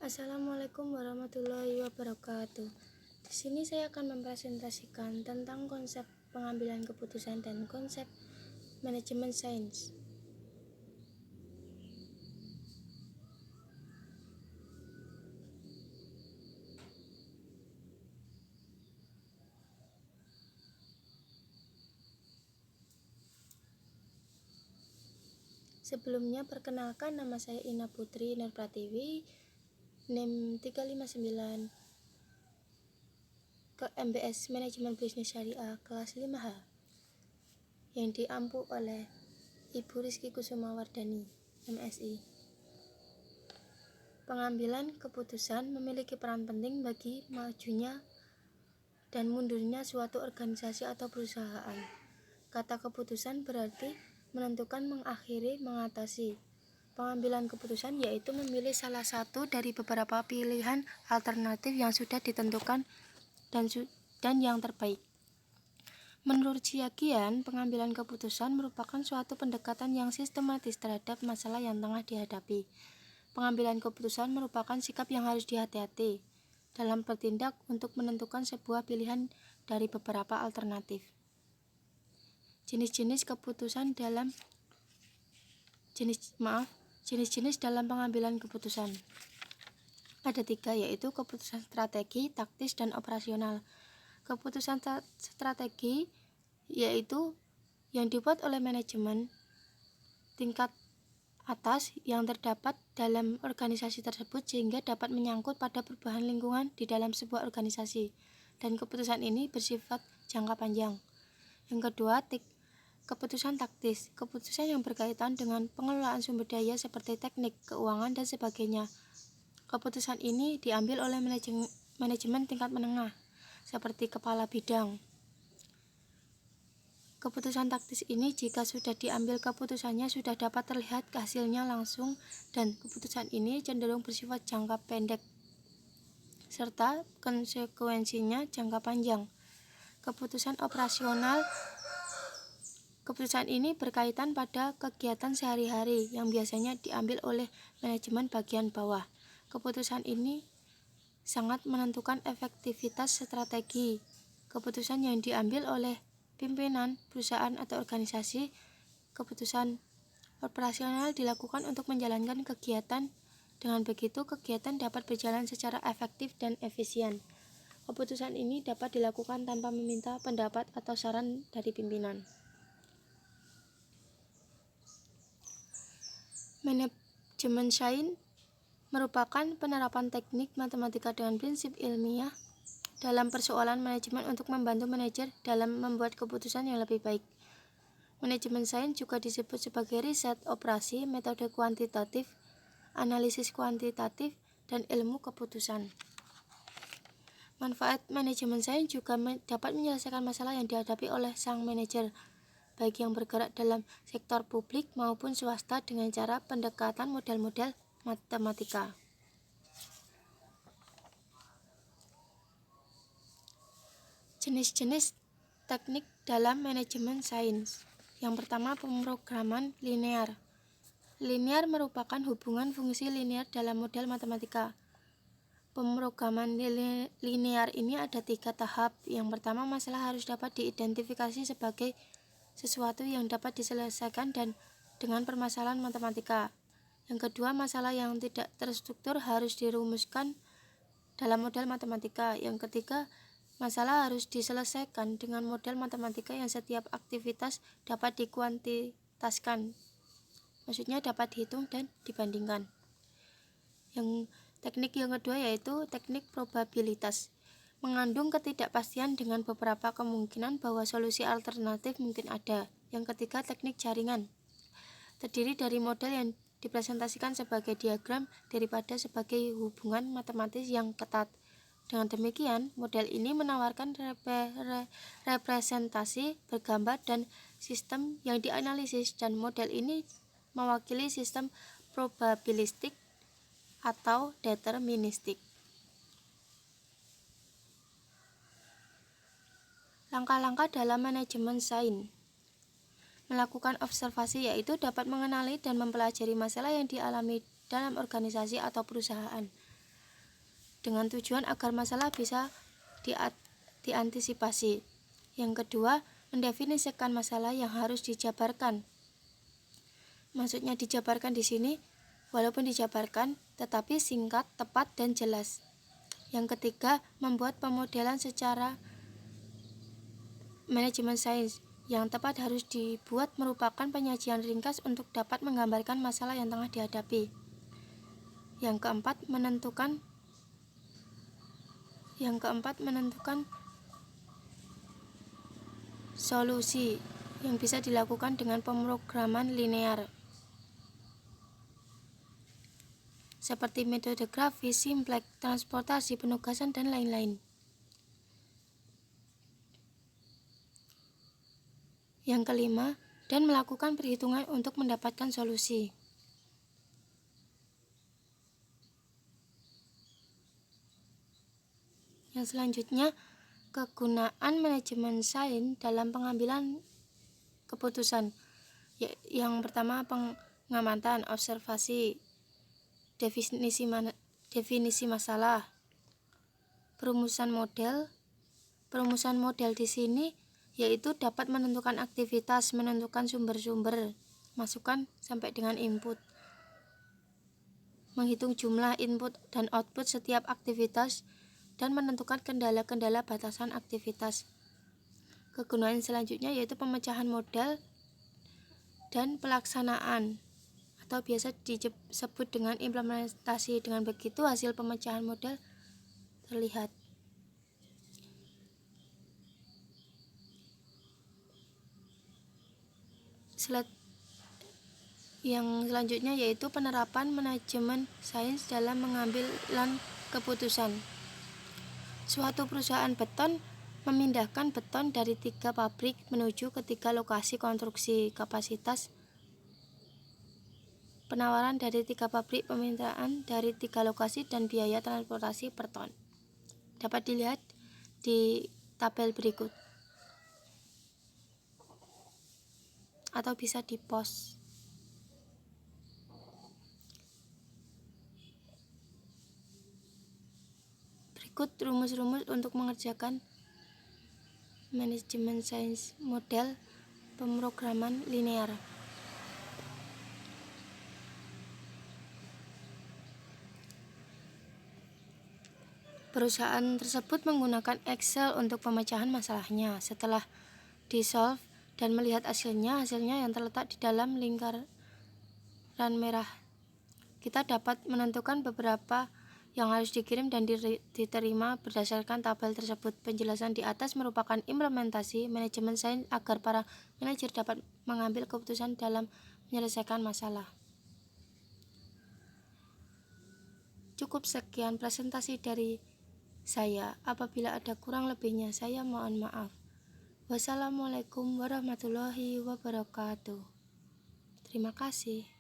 Assalamualaikum warahmatullahi wabarakatuh. Di sini saya akan mempresentasikan tentang konsep pengambilan keputusan dan konsep manajemen sains. Sebelumnya perkenalkan, nama saya Ina Putri Nur Pratiwi, NIM 359 ke MBS Manajemen Bisnis Syariah kelas 5H yang diampu oleh Ibu Rizky Kusuma Wardani, MSI. Pengambilan keputusan memiliki peran penting bagi majunya dan mundurnya suatu organisasi atau perusahaan. Kata keputusan berarti menentukan, mengakhiri, mengatasi. Pengambilan keputusan yaitu memilih salah satu dari beberapa pilihan alternatif yang sudah ditentukan dan yang terbaik. Menurut Ciakian, pengambilan keputusan merupakan suatu pendekatan yang sistematis terhadap masalah yang tengah dihadapi. Pengambilan keputusan merupakan sikap yang harus dihati-hati dalam bertindak untuk menentukan sebuah pilihan dari beberapa alternatif. Jenis-jenis dalam pengambilan keputusan ada 3, yaitu keputusan strategi, taktis, dan operasional. Keputusan strategi yaitu yang dibuat oleh manajemen tingkat atas yang terdapat dalam organisasi tersebut sehingga dapat menyangkut pada perubahan lingkungan di dalam sebuah organisasi, dan keputusan ini bersifat jangka panjang. Yang kedua, keputusan taktis, keputusan yang berkaitan dengan pengelolaan sumber daya seperti teknik, keuangan, dan sebagainya. Keputusan ini diambil oleh manajemen tingkat menengah, seperti kepala bidang. Keputusan taktis ini jika sudah diambil keputusannya sudah dapat terlihat hasilnya langsung, dan keputusan ini cenderung bersifat jangka pendek serta konsekuensinya jangka panjang. Keputusan operasional, keputusan ini berkaitan pada kegiatan sehari-hari yang biasanya diambil oleh manajemen bagian bawah. Keputusan ini sangat menentukan efektivitas strategi. Keputusan yang diambil oleh pimpinan perusahaan atau organisasi. Keputusan operasional dilakukan untuk menjalankan kegiatan. Dengan begitu, kegiatan dapat berjalan secara efektif dan efisien. Keputusan ini dapat dilakukan tanpa meminta pendapat atau saran dari pimpinan. Manajemen sains merupakan penerapan teknik matematika dengan prinsip ilmiah dalam persoalan manajemen untuk membantu manajer dalam membuat keputusan yang lebih baik. Manajemen sains juga disebut sebagai riset, operasi, metode kuantitatif, analisis kuantitatif, dan ilmu keputusan. Manfaat manajemen sains juga dapat menyelesaikan masalah yang dihadapi oleh sang manajer, baik yang bergerak dalam sektor publik maupun swasta dengan cara pendekatan model-model matematika. Jenis-jenis teknik dalam manajemen sains. Yang pertama, pemrograman linear. Linear merupakan hubungan fungsi linear dalam model matematika. Pemrograman linear ini ada 3 tahap. Yang pertama, masalah harus dapat diidentifikasi sebagai sesuatu yang dapat diselesaikan dan dengan permasalahan matematika. Yang kedua, masalah yang tidak terstruktur harus dirumuskan dalam model matematika. Yang ketiga, masalah harus diselesaikan dengan model matematika yang setiap aktivitas dapat dikuantitaskan, maksudnya dapat dihitung dan dibandingkan. Teknik yang kedua yaitu teknik probabilitas, mengandung ketidakpastian dengan beberapa kemungkinan bahwa solusi alternatif mungkin ada. Yang ketiga, teknik jaringan, terdiri dari model yang dipresentasikan sebagai diagram daripada sebagai hubungan matematis yang ketat. Dengan demikian, model ini menawarkan representasi bergambar dan sistem yang dianalisis, dan model ini mewakili sistem probabilistik atau deterministik. Langkah-langkah dalam manajemen sains. Melakukan observasi yaitu dapat mengenali dan mempelajari masalah yang dialami dalam organisasi atau perusahaan. dengan tujuan agar masalah bisa diantisipasi. Yang kedua, mendefinisikan masalah yang harus dijabarkan. Maksudnya dijabarkan di sini, walaupun dijabarkan, tetapi singkat, tepat, dan jelas. Yang ketiga, membuat pemodelan secara manajemen sains. Yang tepat harus dibuat merupakan penyajian ringkas untuk dapat menggambarkan masalah yang tengah dihadapi. Yang keempat, menentukan solusi yang bisa dilakukan dengan pemrograman linear, seperti metode grafis, simplex, transportasi, penugasan, dan lain-lain. Yang kelima, dan melakukan perhitungan untuk mendapatkan solusi. Yang selanjutnya, kegunaan manajemen sains dalam pengambilan keputusan. Yang pertama, pengamatan, observasi, definisi masalah, perumusan model. Perumusan model di sini yaitu dapat menentukan aktivitas, menentukan sumber-sumber masukan sampai dengan input, menghitung jumlah input dan output setiap aktivitas, dan menentukan kendala-kendala batasan aktivitas. Kegunaan selanjutnya yaitu pemecahan model dan pelaksanaan, atau biasa disebut dengan implementasi. Dengan begitu hasil pemecahan model terlihat. Slide yang selanjutnya yaitu penerapan manajemen sains dalam pengambilan keputusan. Suatu perusahaan beton memindahkan beton dari 3 pabrik menuju ke 3 lokasi konstruksi. Kapasitas penawaran dari 3 pabrik, permintaan dari 3 lokasi, dan biaya transportasi per ton dapat dilihat di tabel berikut atau bisa di-post. Berikut rumus-rumus untuk mengerjakan manajemen sains model pemrograman linear. Perusahaan tersebut menggunakan Excel untuk pemecahan masalahnya. Setelah di-solve dan melihat hasilnya yang terletak di dalam lingkaran merah, kita dapat menentukan beberapa yang harus dikirim dan diterima berdasarkan tabel tersebut. Penjelasan di atas merupakan implementasi manajemen sains agar para manajer dapat mengambil keputusan dalam menyelesaikan masalah. Cukup sekian presentasi dari saya. Apabila ada kurang lebihnya, saya mohon maaf. Wassalamualaikum warahmatullahi wabarakatuh. Terima kasih.